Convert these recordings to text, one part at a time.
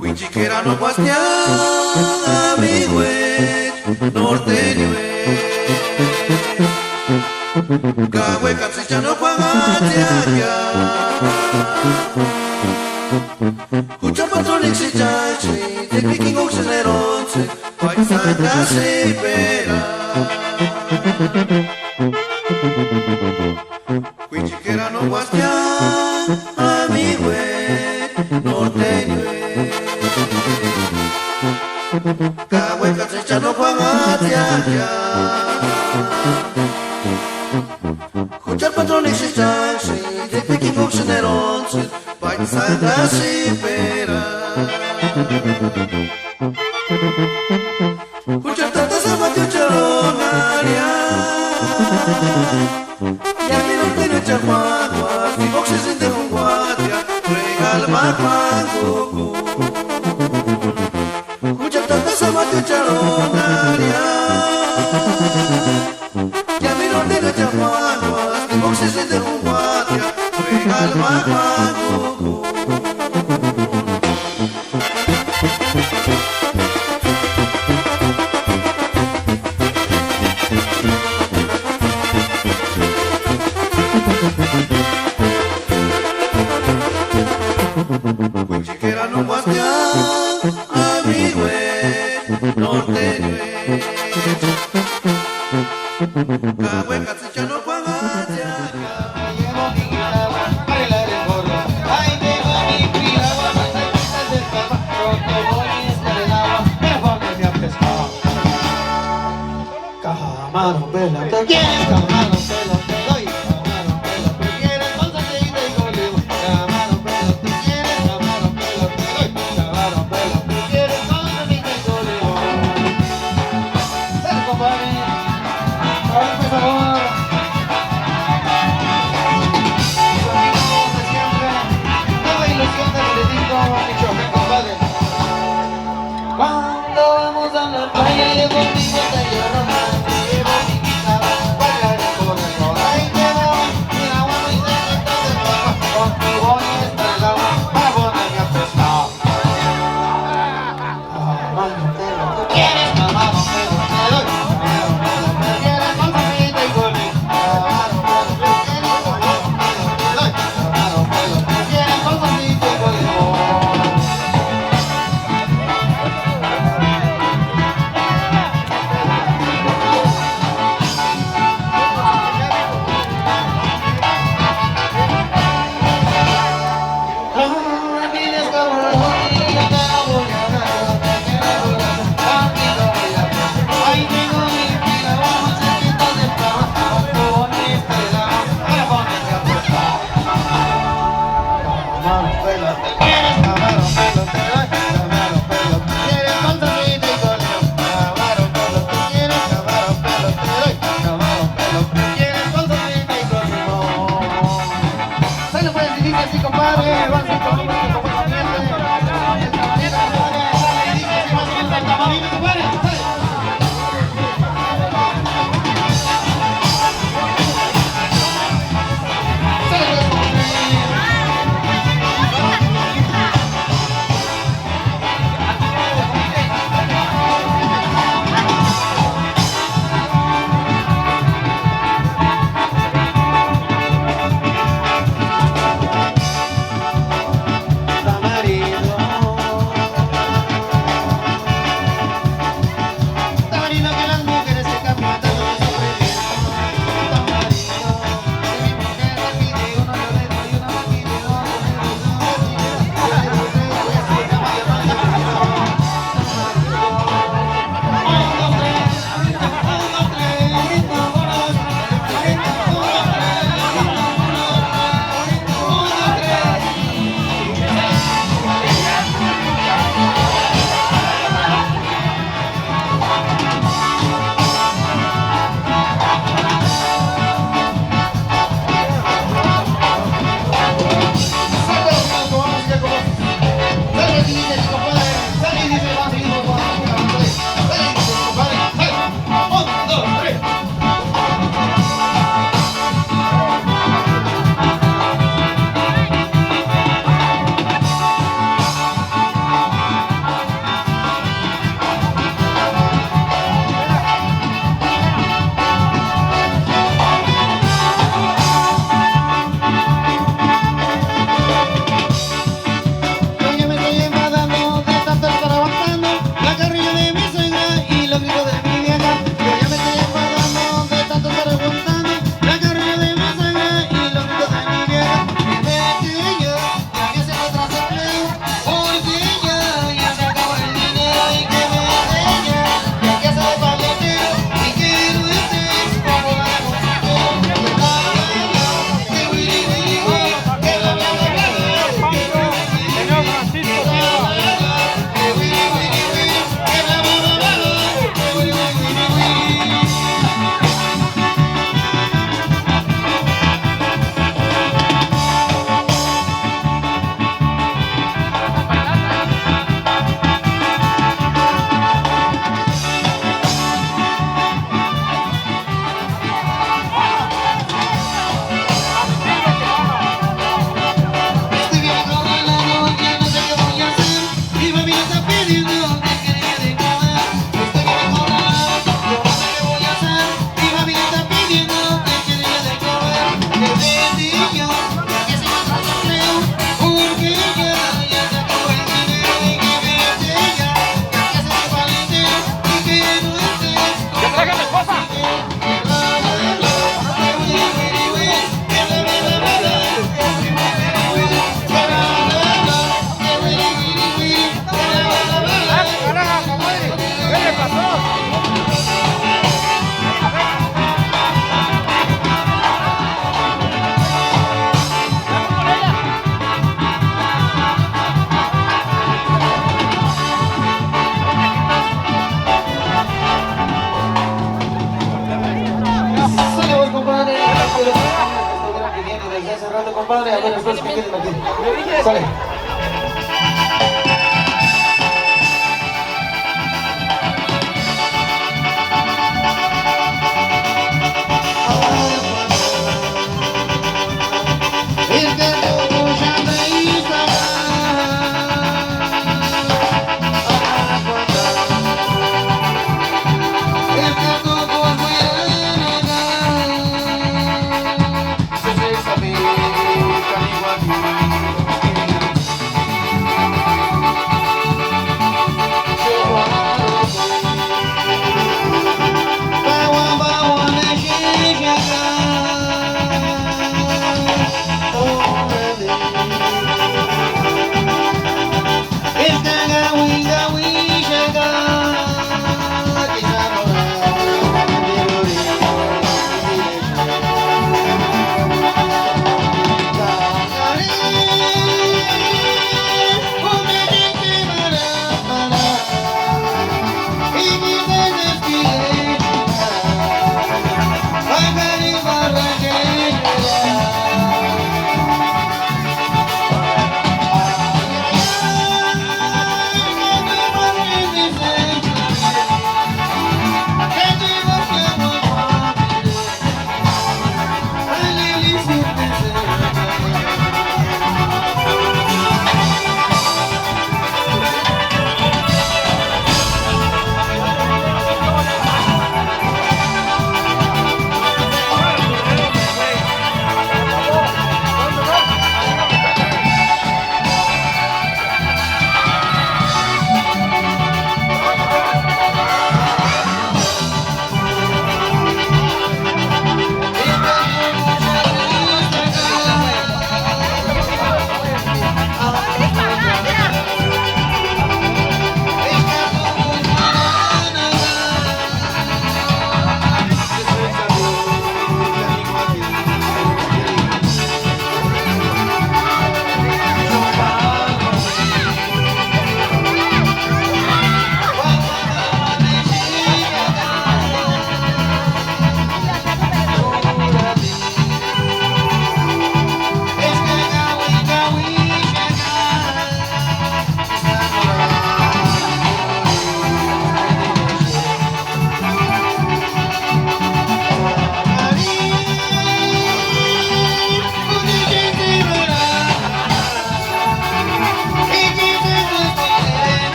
Wichiquera no guastea, amigo norteño Cahue capricha no pagatea Cucha patrón si chachi, te picking ocean eronce, paisa casi pera Wichiquera no guastea, amigo norteño Cahue capricha no pagatea Cucha patrón si chachi, te picking ocean eronce, paisa casi pera Cucha tanta zapatio charonaria Ya mi norteño chajuaguas, mi boxes en de un guardia, regala majuago Cucha tanta zapatio charonaria Ya mi norteño chajuaguas, mi boxes en de un guardia, regala majuago Wichiquera no guastea, amigo norteño Cahue capricha no pagatea Camarón pelo, ¿te quieres? Camarón pelo, te doy. Camarón pelo, ¿te quieres? Con salsita y con limón. Camarón pelo, ¿te quieres? Camarón pelo, te doy. Camarón pelo, ¿te quieres? Con salsita y con limón. ¡Sale, compadre! ¡Ahora por favor! Su amigo de siempre, nueva ilusión de Veredicto, Michoacán, compadre. Cuando vamos a la playa, llevo mi botella romántica. trabajando, compadre. A ver, después que queden aquí. Sale.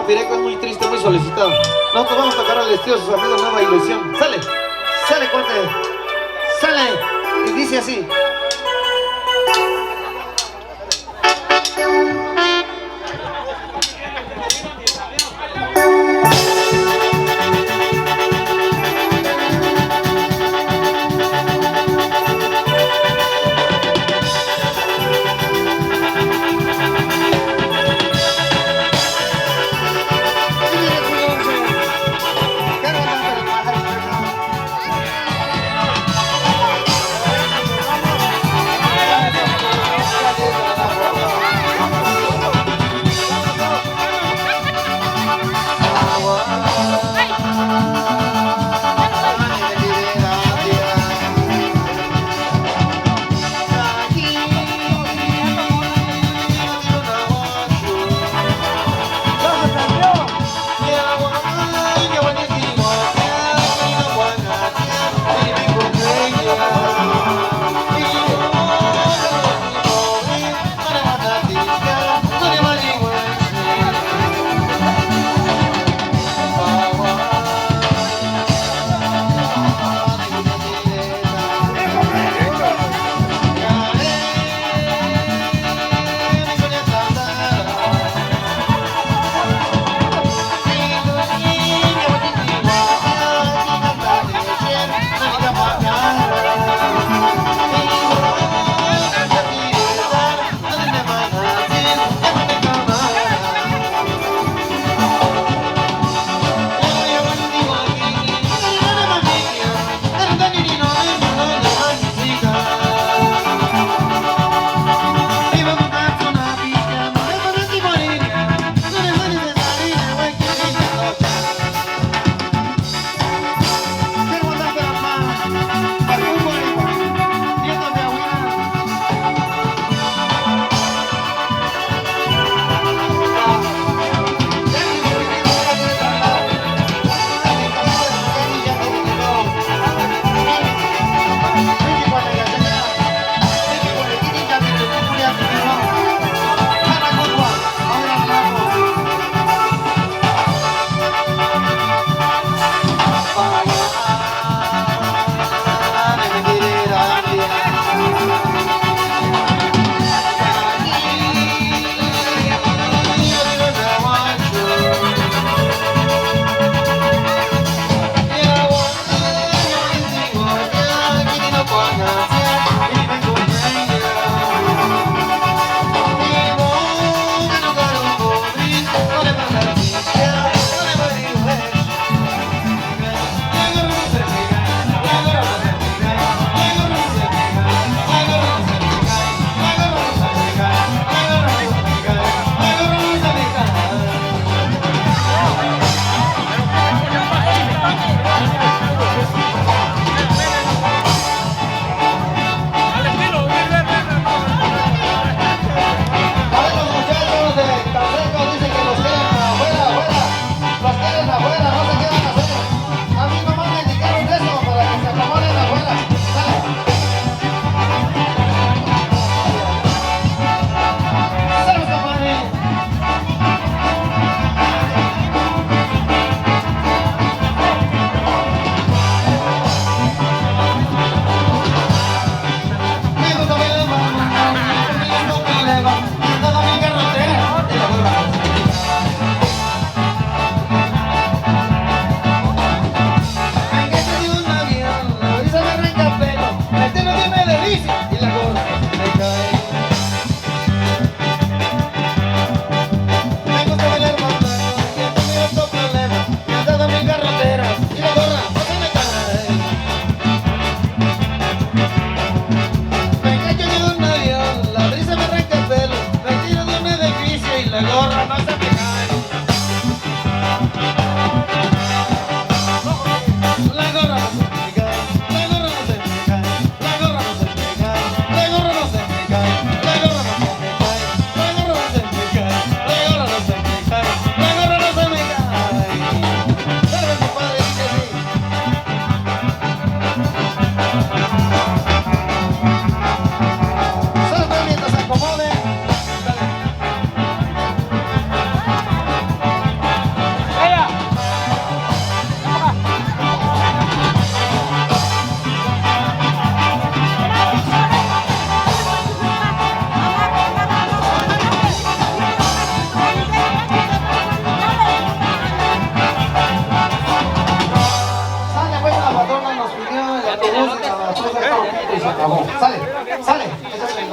Pireco es muy triste, muy solicitado. Nosotros vamos a tocar al estilo de sus amigos Nueva Ilusión. Sale, sale, corte. Sale. Y dice así.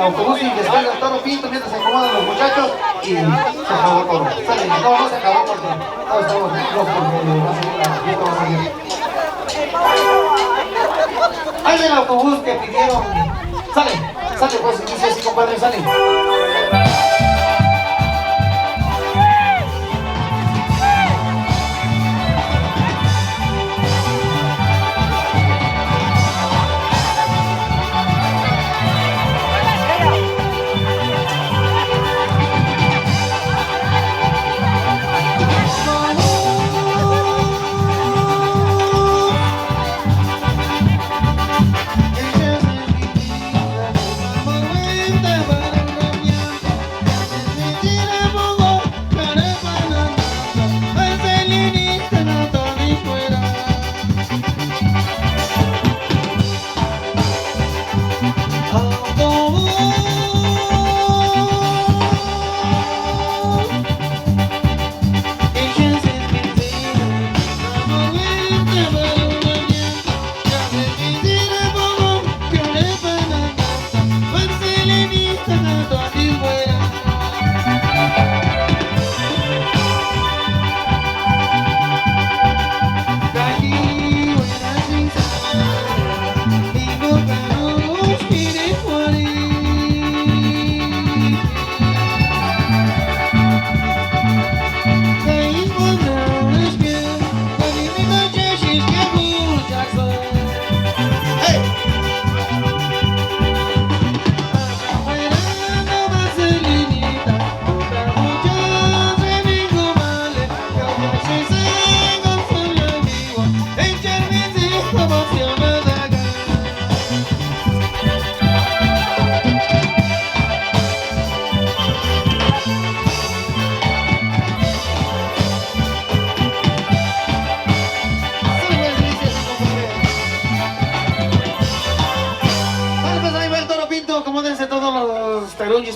autobús y descarga el Toro Pinto mientras se acomodan los muchachos y se acabó todo. Sale, no se acabó porque no estamos listos porque va a seguir la fiesta, va a seguir. Ahí el autobús que pidieron. Sale, pues, dice así, compadre, sale.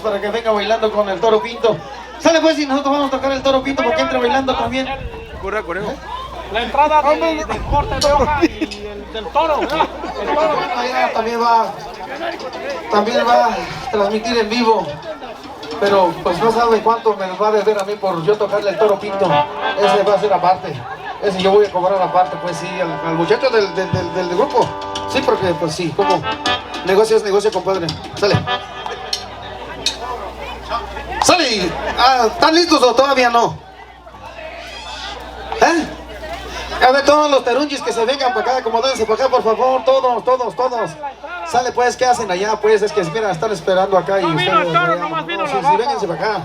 Para que venga bailando con el Toro Pinto. Sale pues y nosotros vamos a tocar el Toro Pinto porque entre bailando también. Corre, conejo. La entrada del corte de hoja y del toro. Allá también va a transmitir en vivo. Pero pues no sabe cuánto me va a deber a mí por yo tocarle el Toro Pinto. Ese va a ser aparte. Ese yo voy a cobrar aparte, pues sí, al muchacho del grupo. Sí, porque pues sí, como negocio es negocio, compadre. Sale. ¡Sale! ¿Están listos o todavía no? A ver, todos los terunchis que se vengan para acá, acomódense para acá, por favor, todos. Sale pues, ¿qué hacen allá? Pues es que, mira, están esperando acá y No vino ustedes... el toro, nomás vino la sí, boca. vénganse para acá.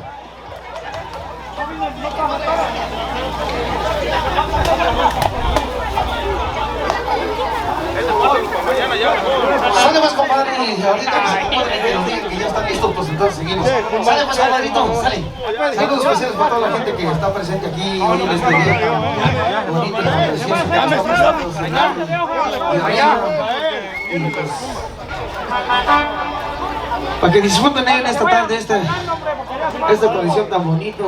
Sale pues, compadre, y ahorita que se compadre que nos digan que ya están listos, pues entonces seguimos. Sale pues, compadrito, sale. Saludos especiales para toda la gente que está presente aquí hoy en este día tan bonito y tan precioso que nos está patrocinando. Y pues, para que disfruten en esta tarde esta tradición tan bonito.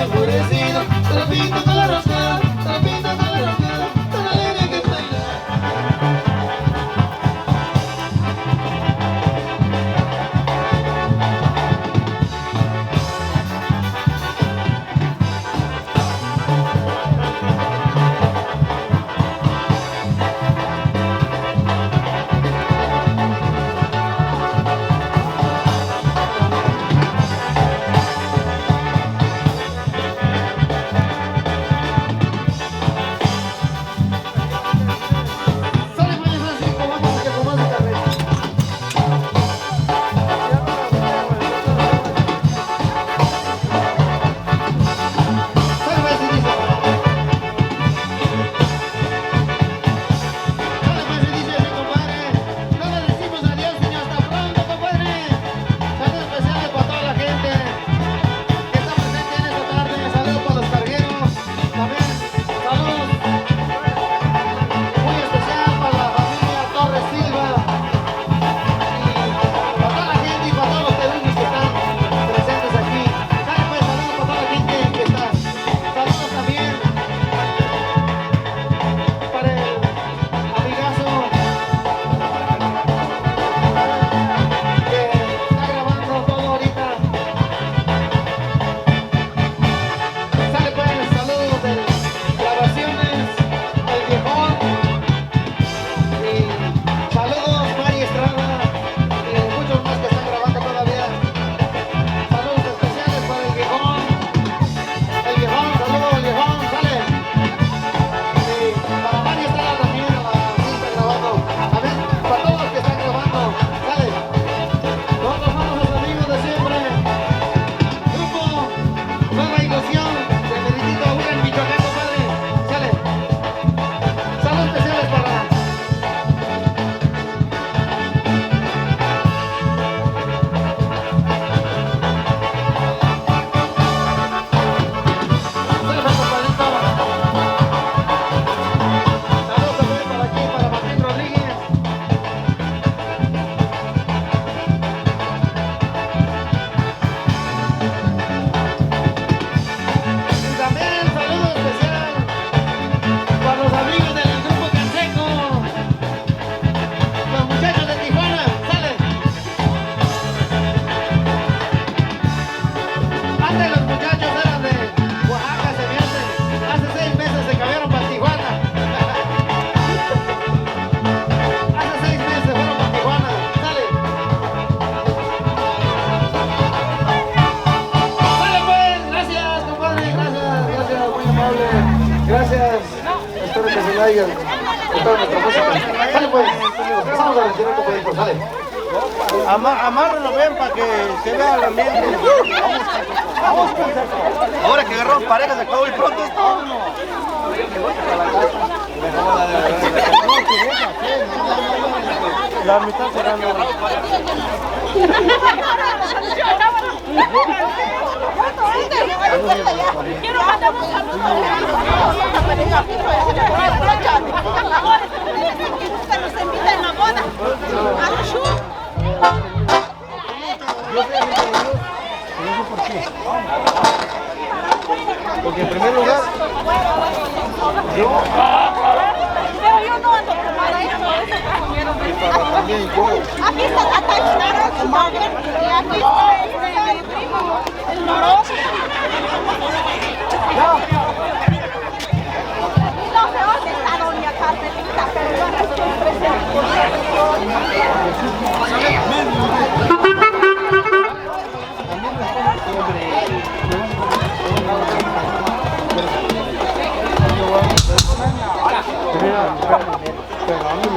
enfurecido, te lo pinto con la rosca, te lo pinto con la rosca, con la alegría que baila. Gracias. Espero que se le haya gustado nuestra música. Sale pues, vamos a retirar compadre, sale. Amárrenlo bien para que se vea el ambiente. Vamos, Ahora que agarramos parejas se acabó y pronto esto. la mitad será Quiero mandar un saludo que nos invita en la boda. Porque en primer lugar, pero yo no ando para eso. Aquí está Tata Schnarr, y aquí está mi primo, el moroso. Y no sé dónde está doña Carmelita, pero yo no estoy presente. pero a mí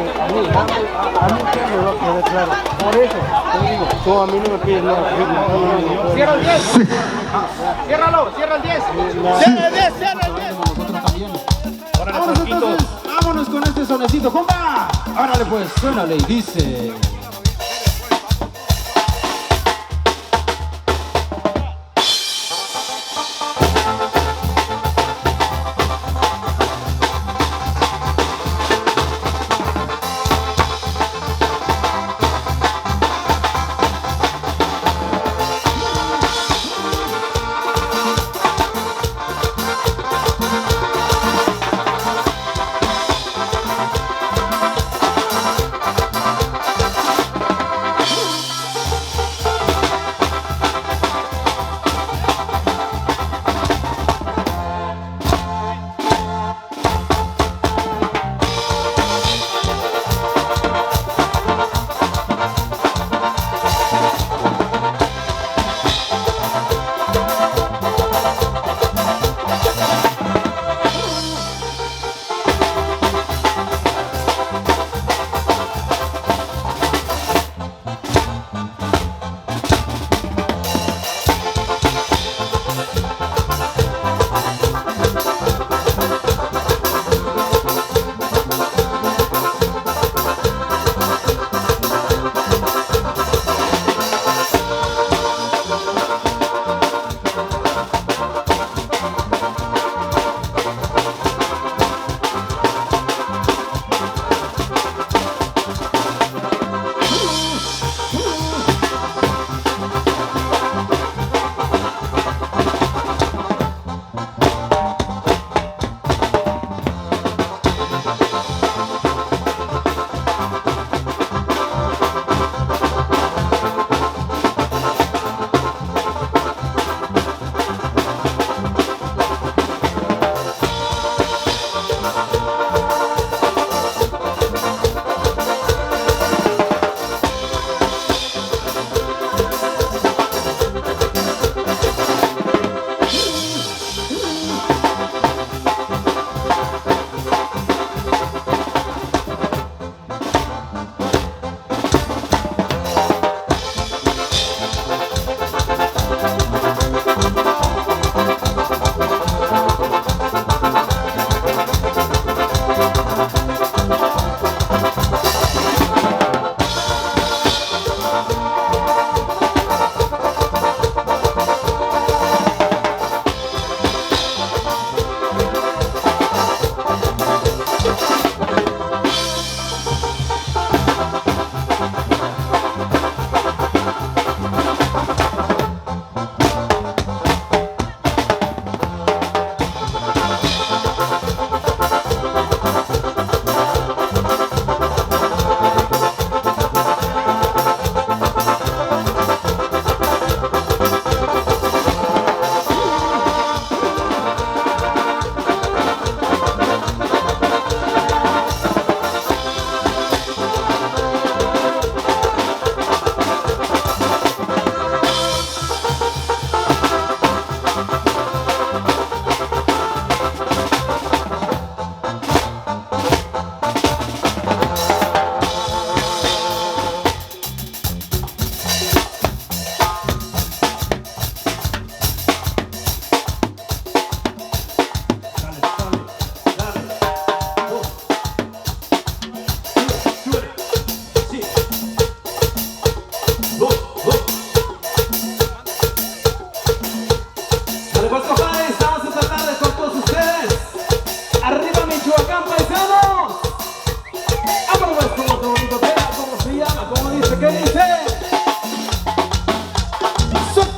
que me va a quedar claro. Por eso, te digo, tú a mí no me pides nada. Cierra el 10. Ciérralo, cierra el 10. Cierra el 10, cierra el 10. Nosotros también. Vámonos entonces, vámonos con este sonecito, compa. Árale pues, suénale y dice.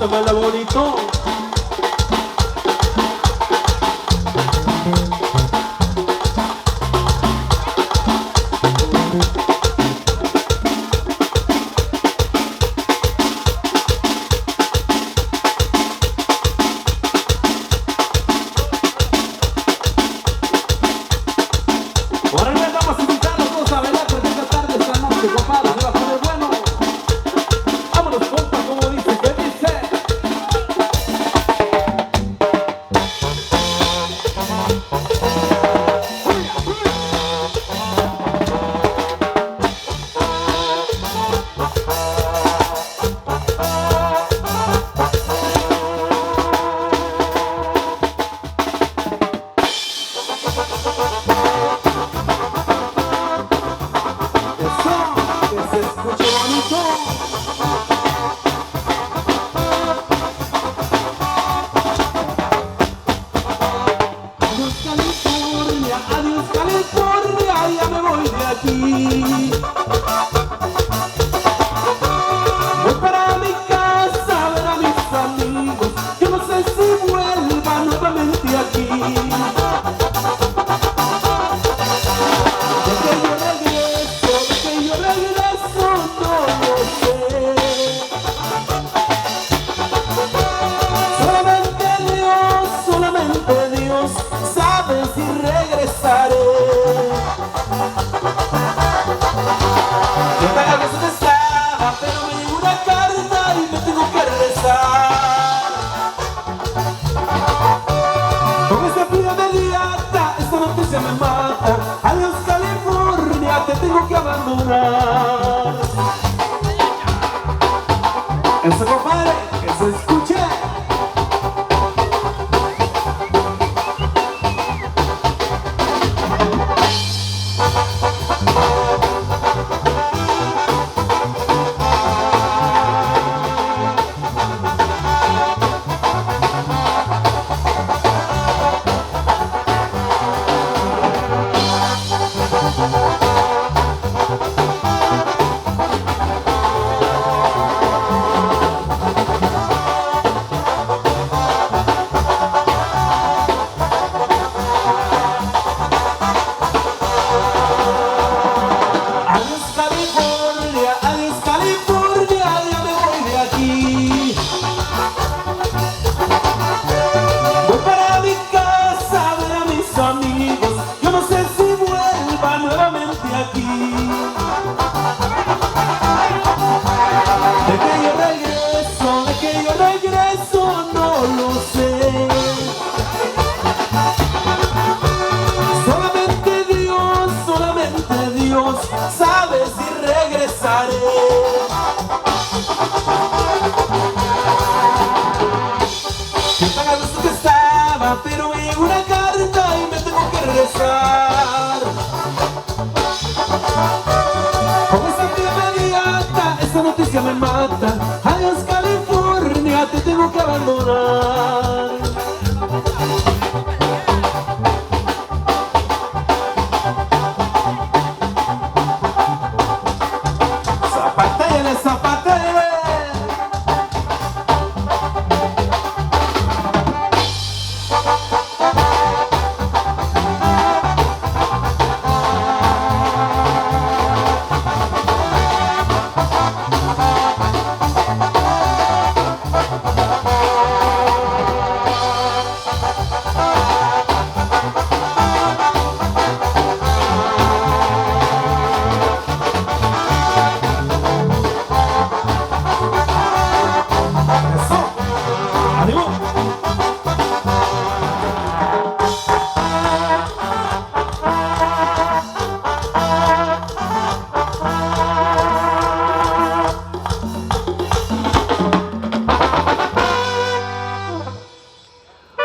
bonito, baila bonito. Eso, compadre, que se escuche. Sabe si regresaré. Yo tan a gusto que estaba, pero me llegó una carta y me tengo que regresar. Con esta fría inmediata, esta noticia me mata. Adiós California, te tengo que abandonar.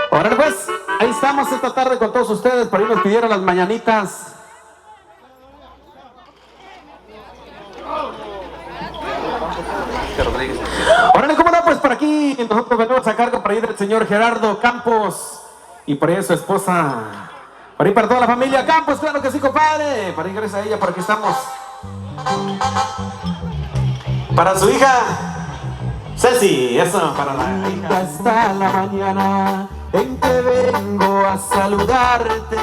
Ahora pues, ahí estamos esta tarde con todos ustedes. Por ahí nos pidieron las mañanitas. Órale, cómo no, pues por aquí nosotros venimos a cargo por ahí del señor Gerardo Campos y por ahí su esposa, por ahí para toda la familia Campos, claro que sí, compadre. Por ahí gracias a ella, por aquí estamos. Para su hija Ceci, eso para la hija. Hasta la mañana en que vengo a saludarte.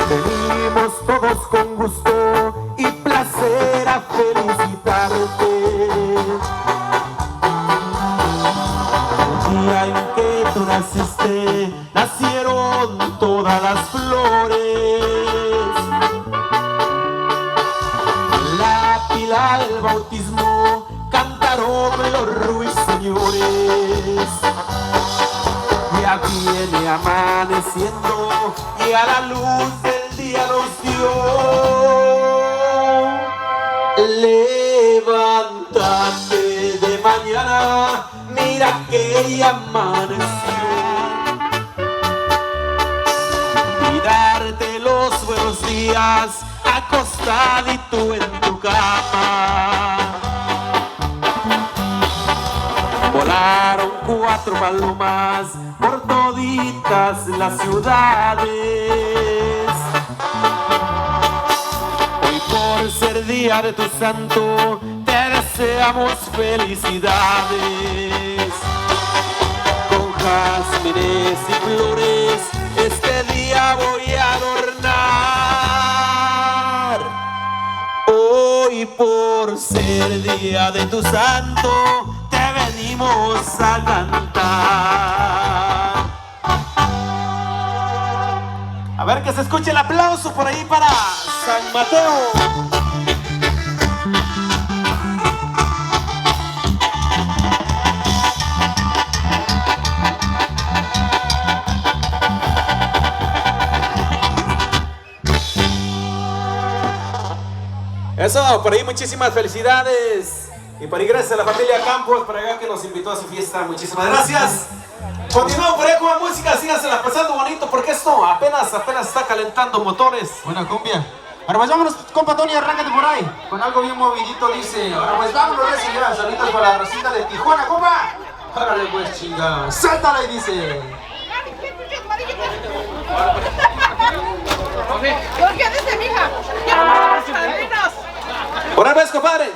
Venimos todos con gusto y placer a felicitarte. El día en que tú naciste, nacieron todas las flores. La pila del bautismo cantaron los ruiseñores. Ya viene amaneciendo y a la luz del día nos dio. Levántate de mañana, mira que ya amaneció. Y darte los buenos días acostadito en tu cama. Volaron 4 palomas por toditas las ciudades. Hoy por ser día de tu santo te deseamos felicidades. Con jazmines y flores este día voy a adornar. Hoy por ser día de tu santo te venimos a cantar. A ver que se escuche el aplauso por ahí para San Mateo. Eso, por ahí muchísimas felicidades. Y por ahí gracias a la familia Campos, por allá que nos invitó a su fiesta. Muchísimas gracias. Continuamos por ahí con la música, sígansela pasando bonito porque esto apenas está calentando motores. Buena cumbia. Ahora pues vámonos, compa Tony, arráncate por ahí. Con algo bien movidito dice. Ahora pues vámonos, señora. Saluditos para la Rosita de Tijuana, compa. Árale pues, chinga. Sáltala y dice. ¿Por qué dice, mija? ¡Padrinos! Por ahí ves, compadre.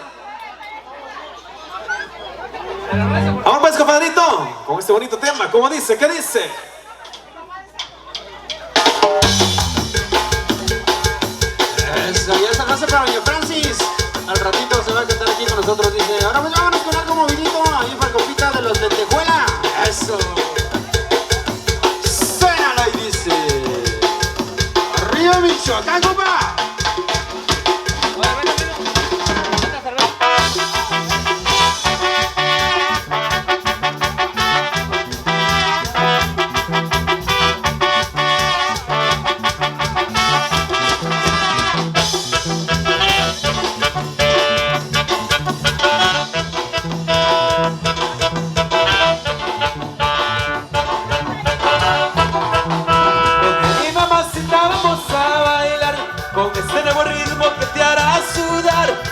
Vamos pues, compadrito, con este bonito tema. ¿Cómo dice? ¿Qué dice? Eso, ya esa frase para doña Francis. Al ratito se va a cantar aquí con nosotros, dice. Ahora pues vámonos con algo movidito. Ahí para compita de los de Tejuela. Eso. Suénala y dice. Arriba Michoacán, compa.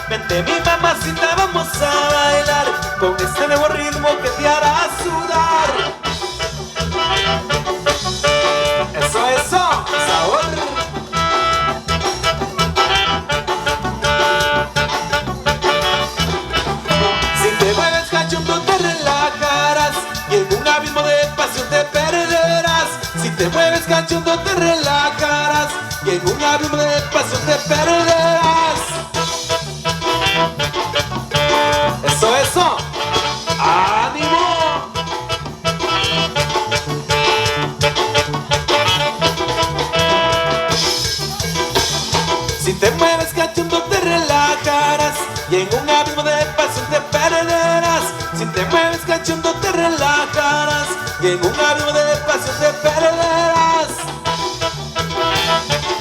Vente mi mamacita, vamos a bailar con este nuevo ritmo que te hará sudar. Eso, sabor. Si te mueves cachondo te relajarás y en un abismo de pasión te perderás. Si te mueves cachondo te relajarás y en un abismo de pasión te perderás. Eso, ánimo. Si te mueves cachondo te relajarás y en un abismo de pasión te perderás. Si te mueves cachondo te relajarás y en un abismo de pasión te perderás.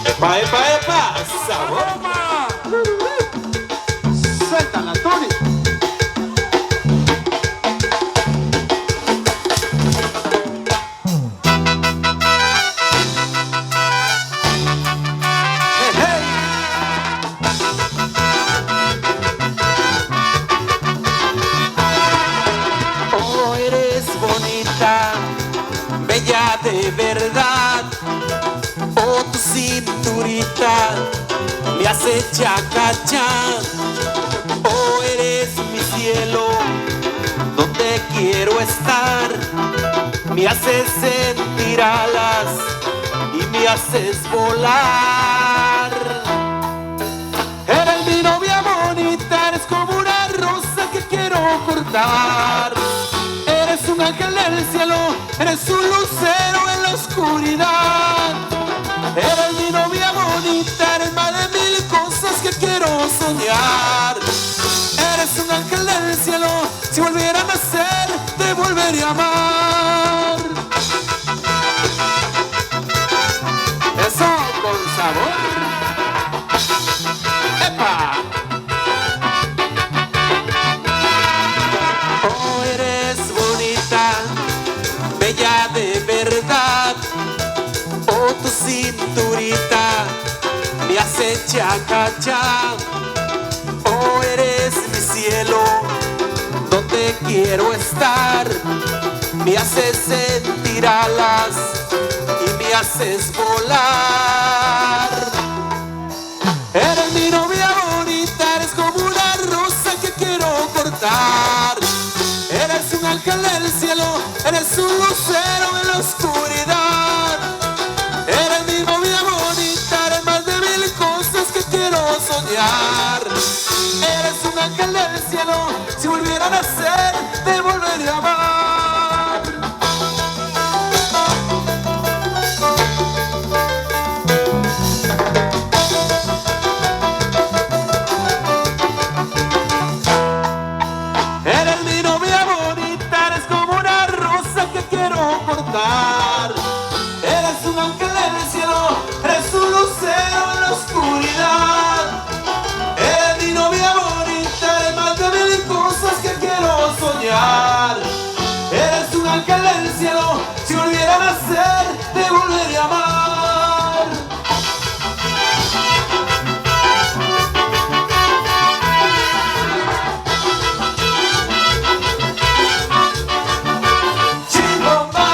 Epa, epa, epa, sabor. Suéltala, Tony. Bella de verdad, oh tu cinturita me hace chacacha, oh cielo donde quiero estar. Me haces sentir alas y me haces volar. Eres mi novia bonita, eres como una rosa que quiero cortar. Eres un ángel del cielo, eres un lucero en la oscuridad. Eres mi novia bonita, eres más de 1000 cosas que quiero soñar. Eres un ángel del cielo, si volviera a nacer, te volvería a amar. Eso con sabor. ¡Epa! Oh, eres bonita, bella de verdad. Oh, tu cinturita me hace chacacha. Oh, eres mi cielo donde quiero estar. Me haces sentir alas y me haces volar. Eres mi novia bonita, eres como una rosa que quiero cortar. Eres un ángel del cielo, eres un lucero en la oscuridad. Eres mi novia bonita, eres más de 1000 cosas que quiero soñar. Eres un ángel del cielo, si volviera a nacer, te volvería a amar. Eres mi novia bonita, eres como una rosa que quiero cortar. Eres un ángel del cielo, eres un lucero en la oscuridad. Eres mi novia bonita, eres más de 1000 cosas que quiero soñar. Eres un ángel del cielo, si volviera a nacer, te volvería a amar. Chimbomba.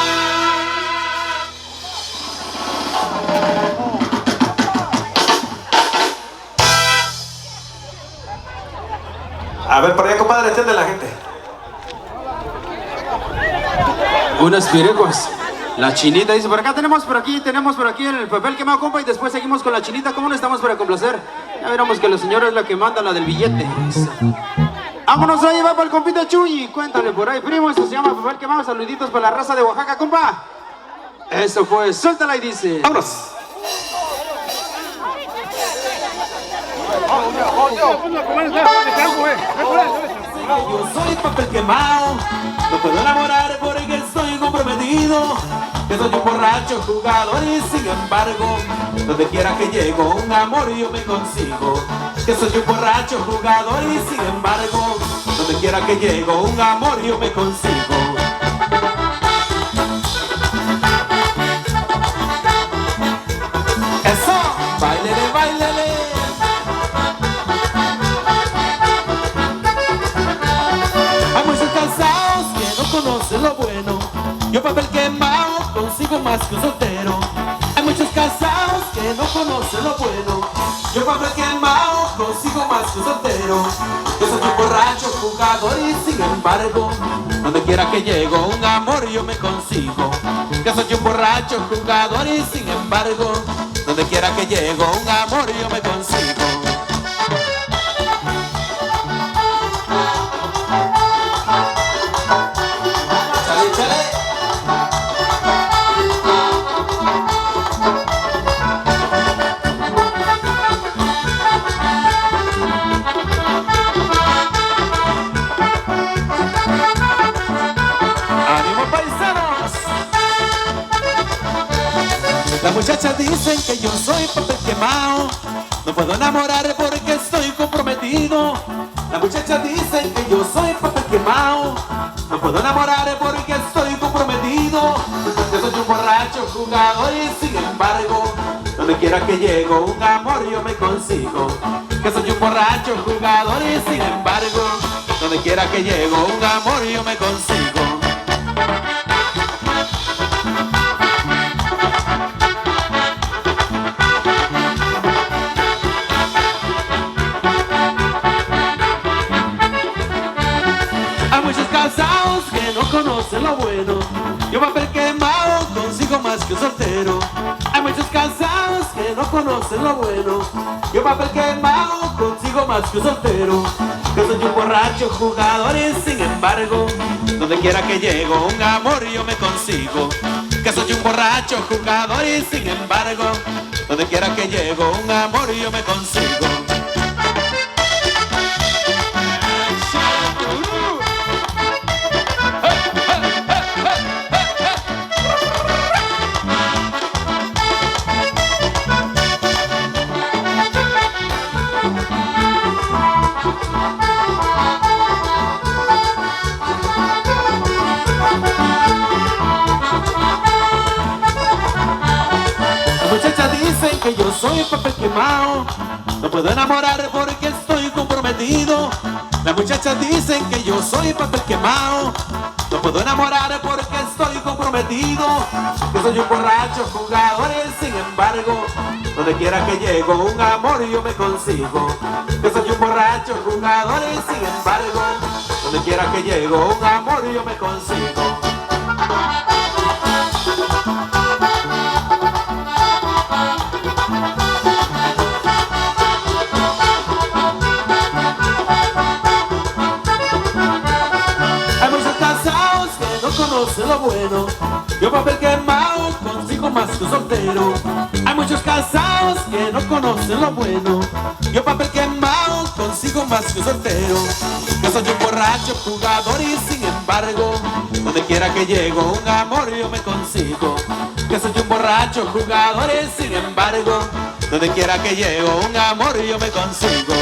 A ver, por allá, compadre, entiende la gente. Unas pirecuas. La chinita dice, por acá tenemos por aquí el papel quemado, compa, y después seguimos con la chinita. ¿Cómo no estamos para complacer? Ya veremos que la señora es la que manda la del billete. Vámonos a llevar para el compita Chuy. Cuéntale por ahí, primo, esto se llama papel quemado. Saluditos para la raza de Oaxaca, compa. Eso pues, suéltala y dice. Vámonos. Yo soy papel quemado, no puedo enamorar porque estoy comprometido. Que soy un borracho jugador y sin embargo, donde quiera que llego un amor yo me consigo. Que soy un borracho jugador y sin embargo, donde quiera que llego un amor yo me consigo. Eso, bailele, bailele. Hay muchos cansados que no conocen lo bueno. Yo papel quemado consigo más que un soltero. Hay muchos casados que no conocen lo bueno. Yo papel quemado consigo más que un soltero. Yo soy un borracho jugador y sin embargo, donde quiera que llego un amor yo me consigo. Que soy un borracho jugador y sin embargo, donde quiera que llego un amor yo me consigo. Chale, chale. ¡Ánimo, paisanos! Las muchachas dicen que yo soy papel quemado. No puedo enamorar porque estoy comprometido. Las muchachas dicen que yo soy papel quemado. No puedo enamorar porque estoy comprometido. Yo soy un borracho jugador y sin embargo, donde quiera que llego un amor yo me consigo. Que soy un borracho jugador y sin embargo, donde quiera que llego un amor yo me consigo. conocen lo bueno. Y un papel quemado consigo más que un soltero. Hay muchos casados que no conocen lo bueno. Y un papel quemado consigo más que un soltero. Yo soy un borracho jugador y sin embargo, donde quiera que llego un amor yo me consigo. Que soy un borracho jugador y sin embargo, donde quiera que llego un amor yo me consigo. Muchachas dicen que yo soy papel quemado, no puedo enamorar porque estoy comprometido. Las muchachas dicen que yo soy papel quemado, no puedo enamorar porque estoy comprometido. Que soy un borracho jugador y sin embargo, donde quiera que llego un amor yo me consigo. Que soy un borracho jugador y sin embargo, donde quiera que llego un amor yo me consigo. Conocen lo bueno, yo papel quemado consigo más que un soltero. Hay muchos casados que no conocen lo bueno, yo papel quemado consigo más que un soltero. Yo soy un borracho jugador y sin embargo, donde quiera que llego un amor yo me consigo. Yo soy un borracho jugador y sin embargo, donde quiera que llego un amor yo me consigo.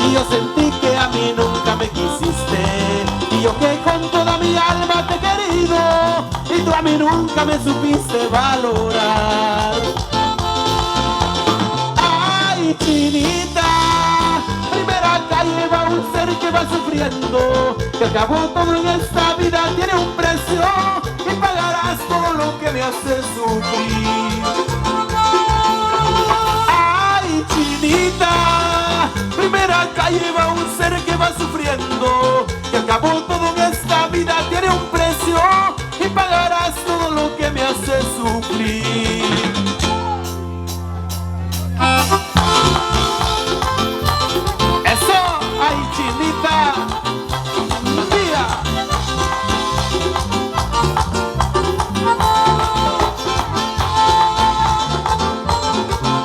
Y yo sentí que a mí nunca me quisiste, y yo que con toda mi alma te he querido, y tú a mí nunca me supiste valorar. Ay, chinita, primera calle va un ser que va sufriendo, que acabó todo en esta vida, tiene un precio, y pagarás todo lo que me hace sufrir. Ay, chinita, primera calle va un ser que va sufriendo, que acabó todo en esta vida, tiene un precio, y pagarás todo lo que me hace sufrir. Eso, ay, chinita, mía.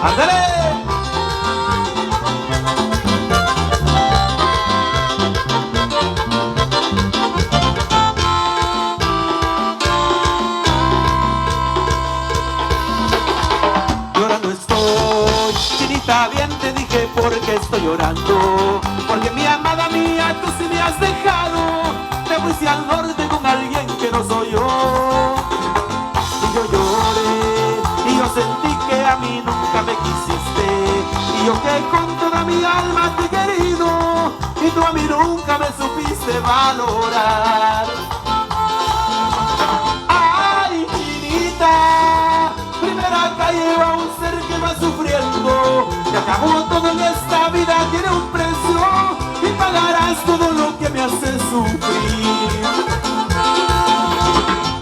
¡Ándale! Bien te dije porque estoy llorando, porque mi amada mía tú sí me has dejado, te fuiste al norte con alguien que no soy yo. Y yo lloré, y yo sentí que a mí nunca me quisiste, y yo que con toda mi alma te he querido, y tú a mí nunca me supiste valorar. Ay, chinita, primera calle va un ser que va sufriendo, que acabó todo en esta vida, tiene un precio, y pagarás todo lo que me hace sufrir.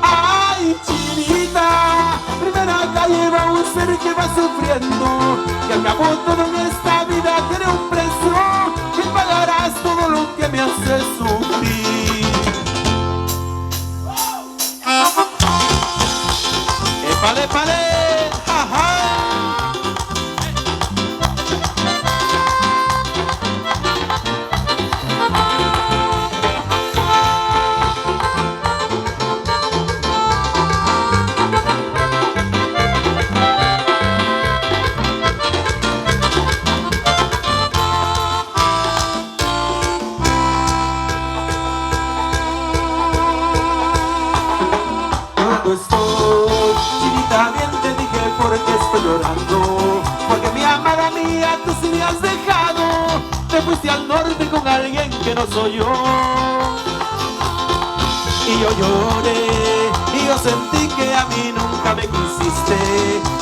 Ay, chinita, primera calle va un ser que va sufriendo, que acabó todo en esta vida, tiene un precio, y pagarás todo lo que me hace sufrir. ¡Épale, épale! ¡Ja, ja! Estoy, chinita, bien te dije porque estoy llorando, porque mi amada mía tú sí me has dejado, te fuiste al norte con alguien que no soy yo. Y yo lloré, y yo sentí que a mí nunca me quisiste,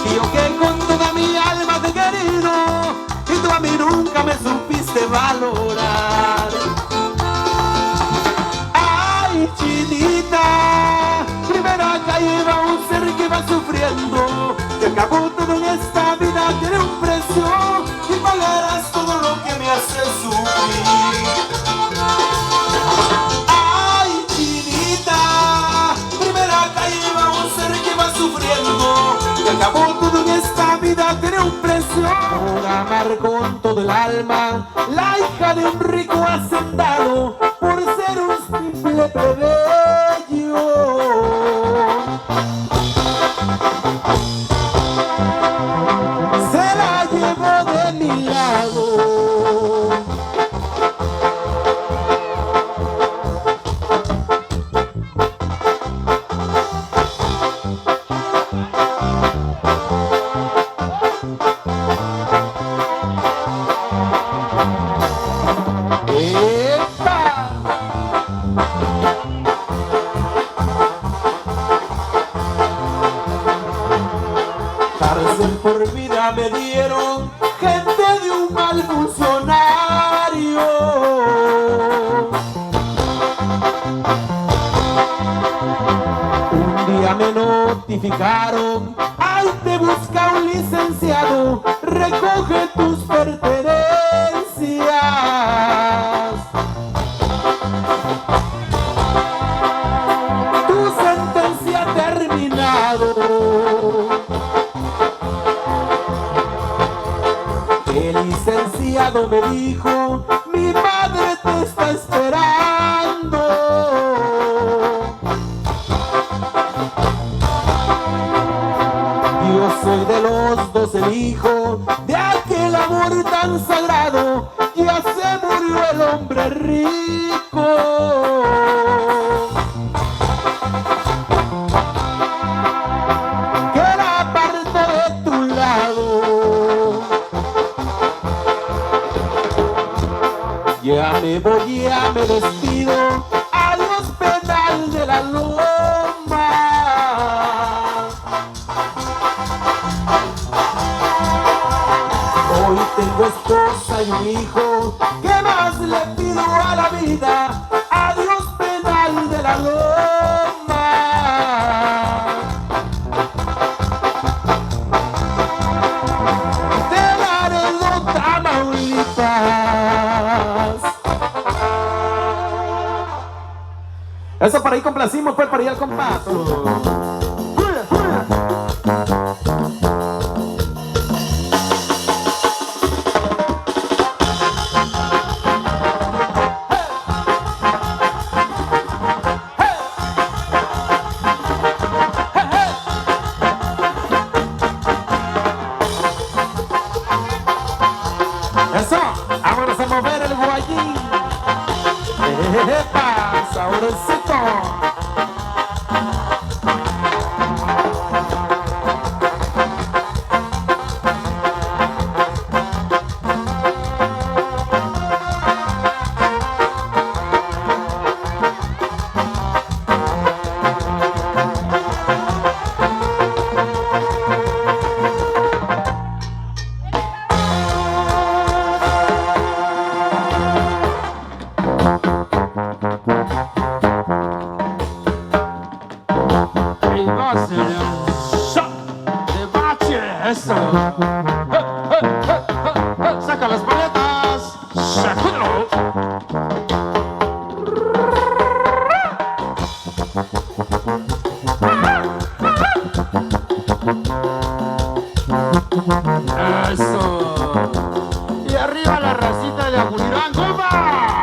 y yo que con toda mi alma te he querido, y tú a mí nunca me supiste valorar. Ay, sufriendo, que acabó todo en esta vida tiene un precio y pagarás todo lo que me hace sufrir. Ay, chinita, primera calle va un ser que va sufriendo, que acabó todo en esta vida tiene un precio. Por amar con todo el alma la hija de un rico hacendado, por ser un simple plebeyo, se la llevó de mi lado. Cárcel por vida me dieron, gente de un mal funcionario. Un día me notificaron, ahí te busca un licenciado, recoge tus pertenencias. Tu sentencia ha terminado. El licenciado me dijo, mi madre te está esperando. Yo soy de los dos el hijo de aquel amor tan sagrado, ya se murió el hombre rico. Que la parto de tu lado. Ya me voy, ya me despido, adiós penal de la Loma. Hoy tengo esposa y un hijo, ¿qué más le pido a la vida? Adiós penal de la Loma. De Laredo, Tamaulipas. Eso para ahí complacimos, pues para allá el compacto. Eso, vámonos a mover el guayín. ¡Epa! ¡Sabrosito! Y va a ser un shot de bache. Eso. Saca las paletas. Sacúdelo. Eso. Y arriba la racita de Apulirán, compa.